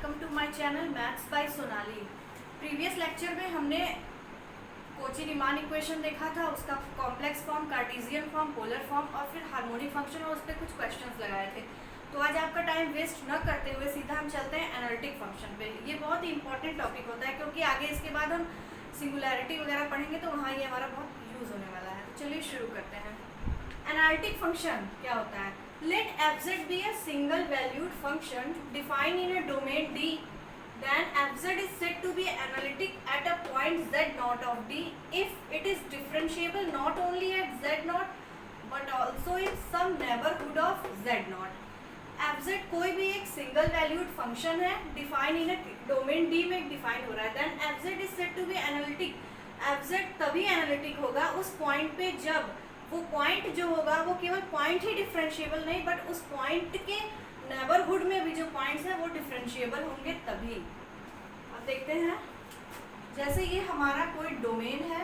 Welcome to my channel maths by Sonali. Previous lecture में हमने Cauchy Riemann equation देखा था, उसका complex form, Cartesian form, polar form और फिर हार्मोनिक फंक्शन और उस पर कुछ क्वेश्चंस लगाए थे। तो आज आपका टाइम वेस्ट न करते हुए सीधा हम चलते हैं एनालिटिक फंक्शन पे। ये बहुत ही इंपॉर्टेंट टॉपिक होता है क्योंकि आगे इसके बाद हम सिंगुलैरिटी वगैरह पढ़ेंगे तो वहाँ ये हमारा बहुत यूज़ होने वाला है। तो चलिए शुरू करते हैं। एनालिटिक फंक्शन क्या होता है? Let fz be a single valued function defined in a domain D, then fz is said to be analytic at a point z naught of D if it is differentiable not only at z naught but also in some neighborhood of z naught. fz कोई भी एक single valued function है, define in domain D में define हो रहा है, then fz is said to be analytic. fz तभी analytic होगा उस पॉइंट पे जब वो पॉइंट जो होगा वो केवल पॉइंट ही डिफरेंशिएबल नहीं बट उस पॉइंट के नेबरहुड में भी जो पॉइंट्स हैं वो डिफरेंशिएबल होंगे तभी। अब देखते हैं, जैसे ये हमारा कोई डोमेन है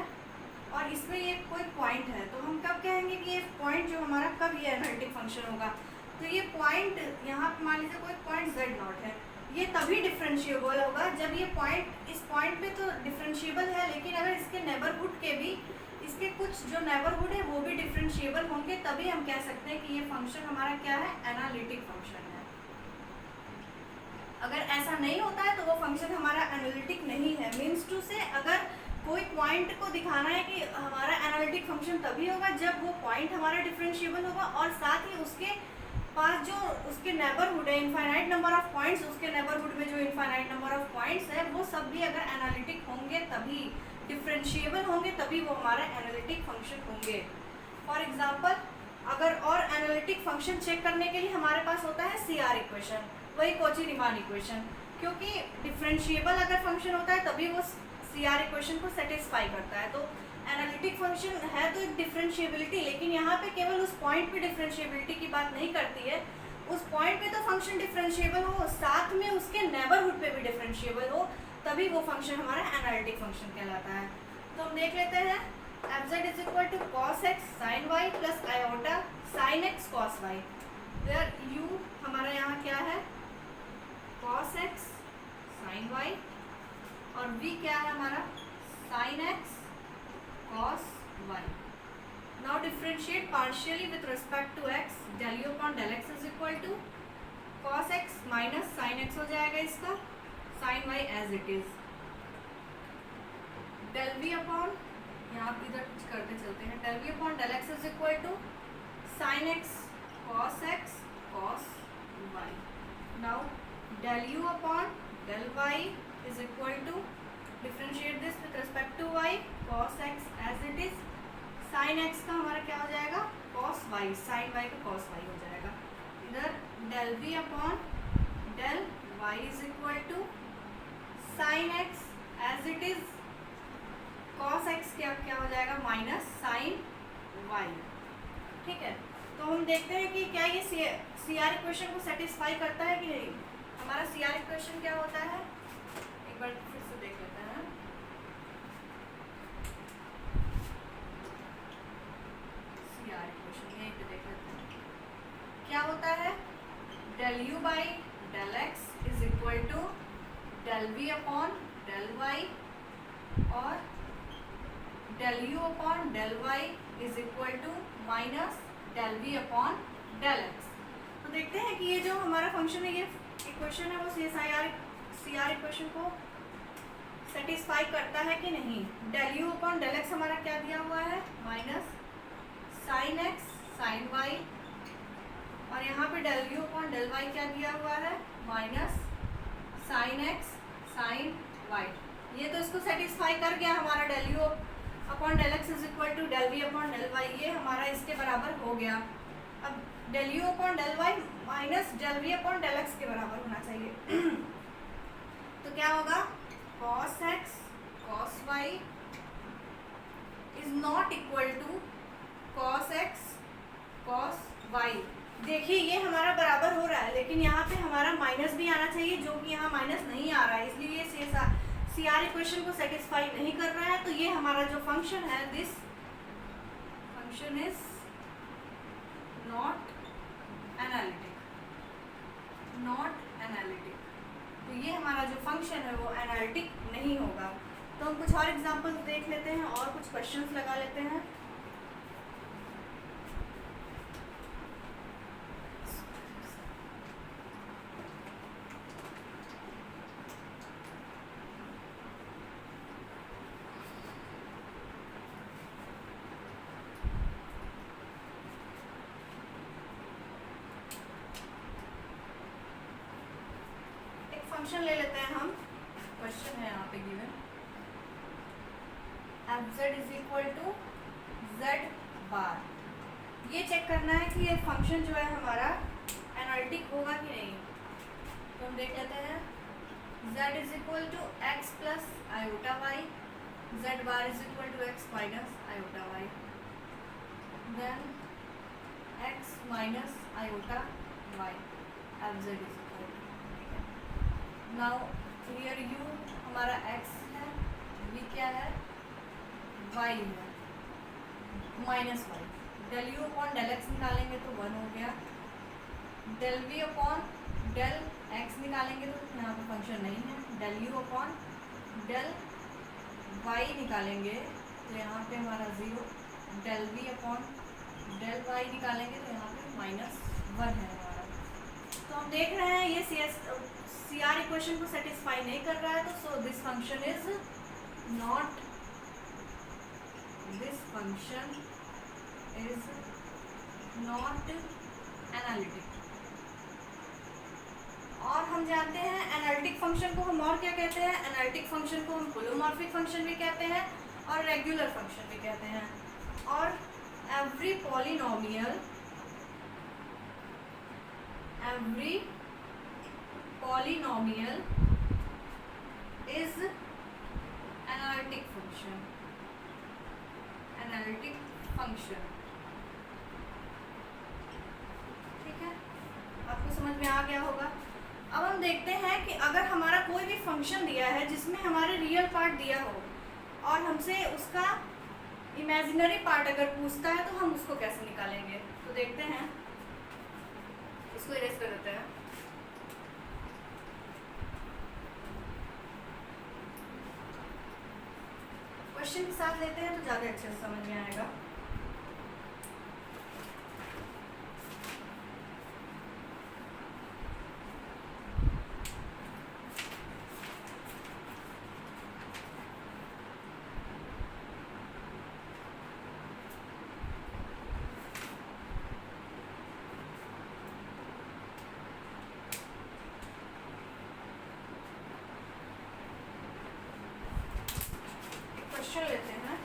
और इसमें ये कोई पॉइंट है, तो हम कब कहेंगे कि ये पॉइंट जो हमारा कब ये एनालिटिक फंक्शन होगा? तो ये पॉइंट यहाँ पे मान लीजिए कोई पॉइंट z नॉट है, ये तभी डिफरेंशिएबल होगा जब ये पॉइंट, इस पॉइंट पे तो डिफरेंशिएबल है लेकिन अगर इसके नेबरहुड के भी, इसके कुछ जो नेबरहुड है वो भी डिफरेंशिएबल होंगे, तभी हम कह सकते हैं कि ये फंक्शन हमारा क्या है, एनालिटिक फंक्शन है। अगर ऐसा नहीं होता है तो वो फंक्शन हमारा एनालिटिक नहीं है। मीन्स टू से अगर कोई पॉइंट को दिखाना है कि हमारा एनालिटिक फंक्शन तभी होगा जब वो पॉइंट हमारा डिफरेंशिएबल होगा और साथ ही उसके पास जो उसके नेबरहुड है, इनफाइनाइट नंबर ऑफ पॉइंट्स, उसके नेबरहुड में जो इनफाइनाइट नंबर ऑफ पॉइंट्स है वो सब भी अगर एनालिटिक होंगे तभी, डिफरेंशिएबल होंगे तभी वो हमारा एनालिटिक फंक्शन होंगे। फॉर एग्जांपल, अगर और एनालिटिक फंक्शन चेक करने के लिए हमारे पास होता है CR इक्वेशन, वही कोची रीमान इक्वेशन, क्योंकि डिफरेंशिएबल अगर फंक्शन होता है तभी वो CR इक्वेशन को सेटिस्फाई करता है। तो एनालिटिक फंक्शन है तो एक डिफरेंशिएबिलिटी, लेकिन यहाँ पे केवल उस पॉइंट पे डिफरेंशिएबिलिटी की बात नहीं करती है, उस पॉइंट पे तो फंक्शन डिफरेंशिएबल हो, साथ में उसके नेबरहुड पे भी डिफरेंशिएबल हो, तभी वो फंक्शन हमारा एनालिटिक फंक्शन कहलाता है। तो हम देख लेते हैं, fz is equal to cos x sin y plus iota sin x cos y, where u हमारा यहाँ क्या है, cos x sin y और v क्या है हमारा, sin x cos y. Now differentiate partially with respect to x, del u upon del x is equal to cos x minus sin x हो जाएगा इसका, sin y as it is, del v upon, यहाँ इधर कुछ करते चलते हैं, del v upon del x is equal to sin x cos y. Now del u upon del y is equal to, differentiate this with respect to y, cos x as it is, sin x का हमारा क्या हो जाएगा, cos y, sin y का cos y हो जाएगा। इधर del v upon del y is equal to sin x as it is, cos x क्या हो जाएगा, माइनस sin y। ठीक है, तो हम देखते हैं कि क्या ये CR इक्वेशन को सेटिस्फाई करता है कि नहीं। हमारा CR इक्वेशन क्या होता है, एक बार फिर से देख लेते हैं। CR इक्वेशन यहीं पे देख लेते हैं, क्या होता है, del u by del x is equal to del v upon del y और del u upon del y is equal to minus del v upon del x। तो देखते हैं कि ये जो हमारा फंक्शन है, ये इक्वेशन है, वो CR इक्वेशन को सेटिस्फाई करता है कि नहीं। del u upon del x हमारा क्या दिया हुआ है, minus sin x sin y और यहाँ पे del u upon del y क्या दिया हुआ है, minus sin x sin y। ये तो इसको सेटिस्फाई कर गया हमारा, del u upon del x is equal to del v upon del y, ये हमारा इसके बराबर हो गया। अब del u upon del y minus del v upon del x के बराबर होना चाहिए। तो क्या होगा, cos x cos y is not equal to cos x cos y। देखिए ये हमारा बराबर हो रहा है लेकिन यहाँ पे हमारा माइनस भी आना चाहिए, जो कि यहाँ माइनस नहीं आ रहा है, इसलिए ये CR इक्वेशन को सेटिस्फाई नहीं कर रहा है। तो ये हमारा जो फंक्शन है, this function is not analytic, तो ये हमारा जो फंक्शन है वो एनालिटिक नहीं होगा। तो हम कुछ और एग्जांपल्स देख लेते हैं और कुछ क्वेश्चंस लगा लेते हैं। फंक्शन ले लेते हैं हम, क्वेश्चन है यहाँ पे given F Z is equal to Z bar. ये चेक करना है कि ये फंक्शन जो है हमारा एनालिटिक होगा कि नहीं। तो हम देख लेते हैं z is equal to X plus iota Y, Z bar is equal to X minus iota Y, then X minus iota Y F Z is equal to. Now here u हमारा x है, v क्या है, y है, minus Y. Del u upon del x निकालेंगे तो 1 हो गया, del v upon del x निकालेंगे तो यहाँ पे फंक्शन नहीं है, del u upon del y निकालेंगे तो यहाँ पे हमारा 0, del v upon del y निकालेंगे तो यहाँ पे -1 है हमारा। तो हम देख रहे हैं ये CR इक्वेशन को सेटिस्फाई नहीं कर रहा है, तो सो this function is not analytic. और हम जानते हैं एनालिटिक फंक्शन को हम और क्या कहते हैं, एनालिटिक फंक्शन को हम होलोमॉर्फिक फंक्शन भी कहते हैं और रेगुलर फंक्शन भी कहते हैं। और every polynomial is analytic function। ठीक है, आपको समझ में आ गया होगा। अब हम देखते हैं कि अगर हमारा कोई भी फंक्शन दिया है जिसमें हमारे रियल पार्ट दिया हो और हमसे उसका इमेजिनरी पार्ट अगर पूछता है तो हम उसको कैसे निकालेंगे। तो देखते हैं, इसको इरेज कर देते हैं। क्वेश्चन के साथ लेते हैं तो ज़्यादा अच्छे से समझ में आएगा। क्वेश्चन लेते हैं।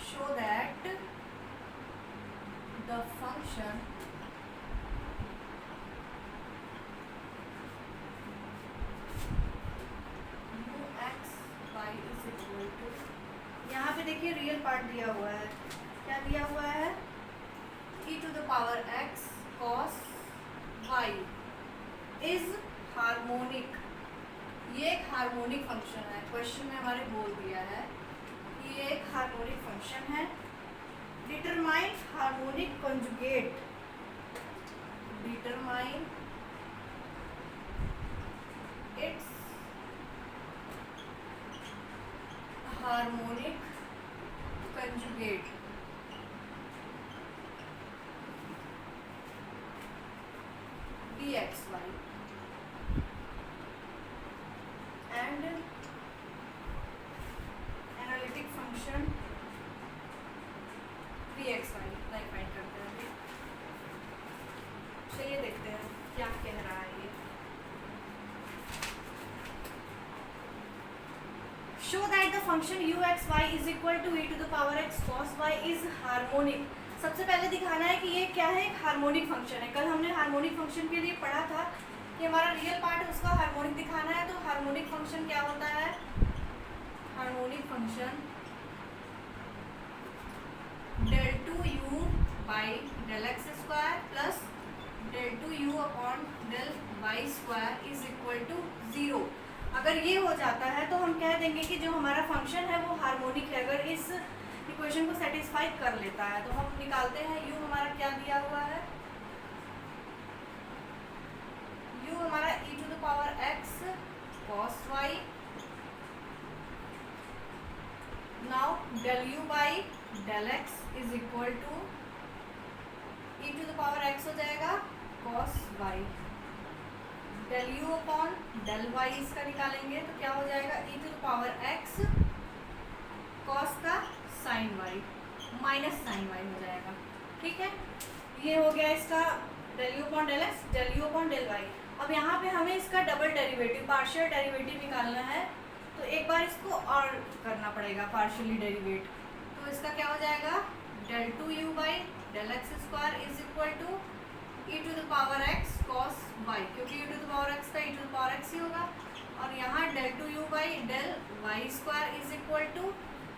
Show that the function ux y is equal to, यहाँ पे देखिए रियल पार्ट दिया हुआ है, क्या दिया हुआ है, e to the power x cos y is harmonic. ये एक हार्मोनिक फंक्शन है, क्वेश्चन में हमारे बोल दिया है कि ये एक हार्मोनिक फंक्शन है। Determine harmonic conjugate, determine its harmonic conjugate. dxy and analytic function vxy like find करते हैं। चलिए देखते हैं क्या कह रहा है ये। Show that the function uxy is equal to e to the power x cos y is harmonic. सबसे पहले दिखाना है कि ये क्या है, एक हार्मोनिक फंक्शन है। कल हमने हार्मोनिक फंक्शन के लिए पढ़ा था कि हमारा रियल पार्ट है उसका हार्मोनिक दिखाना है। तो हार्मोनिक फंक्शन क्या होता है, harmonic function del 2u by del x square plus del 2u upon del y square is equal to 0। अगर ये हो जाता है तो हम कह देंगे कि जो हमारा फंक्शन है वो हार्मोनिक है। अगर इस इक्वेशन को सेटिस्फाई कर लेता है। तो हम निकालते हैं u हमारा क्या दिया हुआ है, u हमारा e to the power x cos y, now del u by del x is equal to e to the power x हो जाएगा cos y, del u upon del y इसका निकालेंगे तो क्या हो जाएगा e to the power x cos का sin y minus sin y हो जाएगा। ठीक है, ये हो गया इसका del u upon del x, del u upon del y। अब यहाँ पे हमें इसका डबल डेरिवेटिव, पार्शियल डेरिवेटिव निकालना है, तो एक बार इसको और करना पड़ेगा पार्शियली डेरिवेट। तो इसका क्या हो जाएगा del 2u by del x square is equal to e to the power x cos y, क्योंकि e to the power x का e to the power x ही होगा। और यहाँ del 2u by del y square is equal to,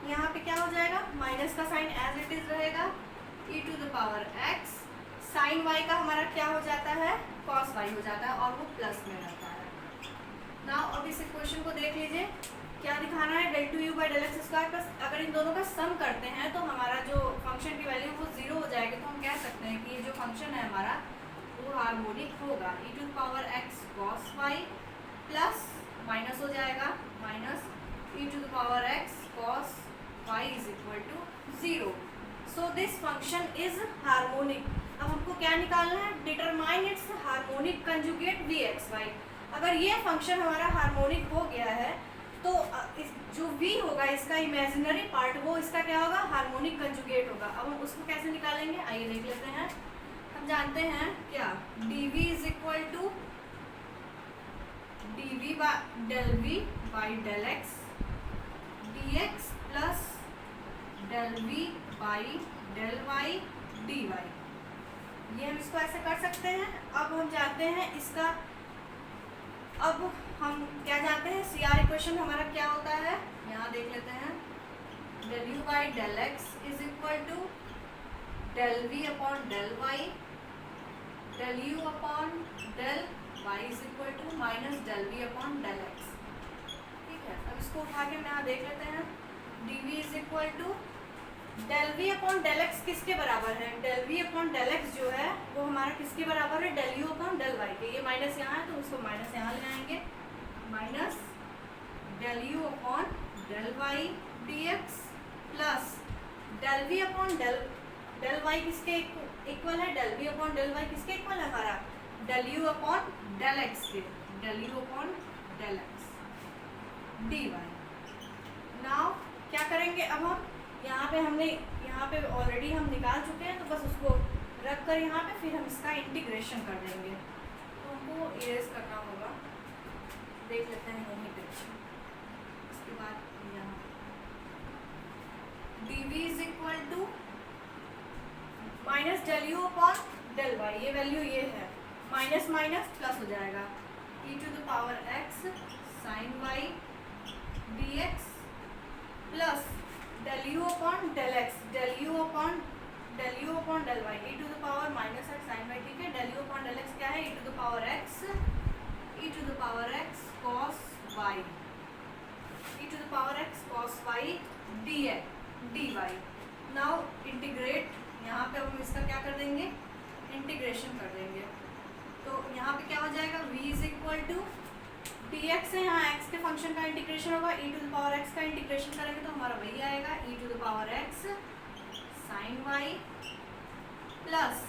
यहाँ पे क्या हो जाएगा माइनस का साइन एज इट इज रहेगा, e to the power x sine y का हमारा क्या हो जाता है cos y हो जाता है, और वो प्लस में रहता है। नाउ अब इस इक्वेशन को देख लीजिए, क्या दिखाना है del 2u by del x square का, अगर इन दोनों का सम करते हैं तो हमारा जो फंक्शन की वैल्यू वो 0 हो जाएगी। तो हम कह सकते हैं कि ये जो फंक्शन है हमारा वो हार्मोनिक होगा, e to the power x cos y plus minus हो जाएगा minus e to the power x cos y is equal to 0। So this function is harmonic. अब हमको क्या निकालना है, determine its harmonic conjugate vxy। अगर ये फंक्शन हमारा हार्मोनिक हो गया है तो जो v होगा इसका इमेजिनरी पार्ट, वो इसका क्या होगा हार्मोनिक कंजुगेट होगा। अब हम उसको कैसे निकालेंगे, आइए देख लेते हैं। हम जानते हैं क्या dv is equal to dv by del v by del x dx plus del v by del y dy। ये हम इसको ऐसे कर सकते हैं। अब हम जानते हैं इसका, अब हम क्या जानते हैं CR इक्वेशन हमारा क्या होता है, यहाँ देख लेते हैं। del u by del x is equal to del v upon del y, del u upon del y is equal to minus del v upon del x। ठीक है, अब इसको उठा के हम यहाँ देख लेते हैं। dv is equal to del v upon del x किसके बराबर है, del v upon del x जो है वो हमारा किसके बराबर है, del u upon del y के। ये माइनस यहाँ है तो उसको माइनस यहाँ ले आएंगे, minus del u upon del y dx plus del v upon del y किसके इक्वल है, del v upon del y किसके इक्वल है हमारा, del u upon del x के, del u upon del x dy। Now क्या करेंगे, अब हम यहाँ पे हमने यहाँ पे ऑलरेडी हम निकाल चुके हैं, तो बस उसको रख कर यहाँ पे फिर हम इसका इंटीग्रेशन कर देंगे। तो हमको इरेज करना होगा, देख लेते हैं यहीं पे। इसके बाद यहाँ dv is equal to minus del u upon del y, ये वैल्यू ये है, माइनस माइनस प्लस हो जाएगा, e to the power x sin y dx plus del u upon del x, del u upon del y, e to the power minus x sin y। ठीक है, del u upon del x क्या है, e to the power x cos y, e to the power x cos y dy। Now integrate, यहाँ पे हम इसका क्या कर देंगे, इंटीग्रेशन कर देंगे। तो यहाँ पे क्या हो जाएगा, v is equal to dx है, यहाँ x के फंक्शन का इंटीग्रेशन होगा, e to the power x का इंटीग्रेशन करेंगे तो हमारा वही आएगा, e to the power x sin y plus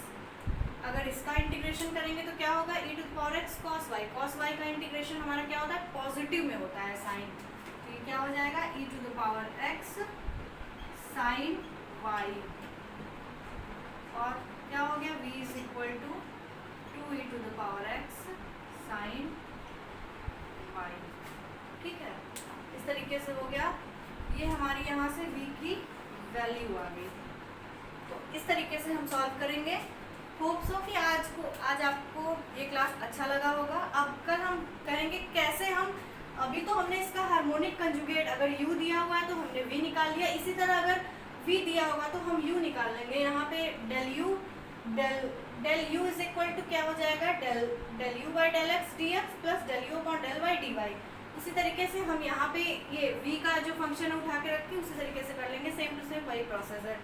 अगर इसका इंटीग्रेशन करेंगे तो क्या होगा, e to the power x cos y। cos y का इंटीग्रेशन हमारा क्या होता है, पॉजिटिव में होता है साइन, तो ये क्या हो जाएगा, e to the power x sin y, और क्या हो गया, v is equal to 2e to the power x sin y। ठीक है, इस तरीके से हो गया, ये हमारी यहाँ से v की वैल्यू आ गई। तो इस तरीके से हम सॉल्व करेंगे। होप सो कि आज आपको ये क्लास अच्छा लगा होगा। अब कल हम करेंगे कैसे हम, अभी तो हमने इसका हार्मोनिक कंजुगेट, अगर u दिया हुआ है तो हमने v निकाल लिया, इसी तरह अगर v दिया होगा तो हम u निकाल लेंगे। यहाँ पे del u is equal to क्या हो जाएगा, del u by del x dx plus del u upon del y dy। इसी तरीके से हम यहाँ पे ये v का जो फंक्शन है उठा के रख के उसी तरीके से कर लेंगे, सेम टू सेम वही प्रोसेस है।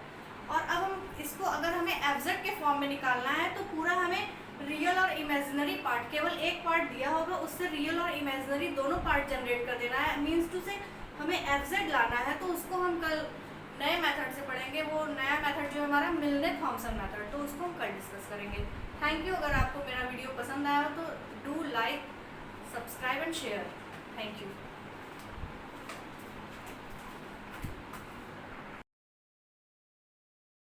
और अब हम इसको अगर हमें एफ के फॉर्म में निकालना है तो पूरा हमें रियल और इमेजिनरी पार्ट, केवल एक पार्ट दिया होगा उससे रियल और इमेजिनरी दोनों पार्ट जनरेट कर देना है। मीन्स टू से हमें एफ लाना है, तो उसको हम कल नए मेथड से पढ़ेंगे। वो नया मेथड जो है हमारा मिलने थॉमसन मेथड, तो उसको हम कल डिस्कस करेंगे। Thank you. अगर आपको मेरा वीडियो पसंद आया हो तो do like, subscribe and share. Thank you.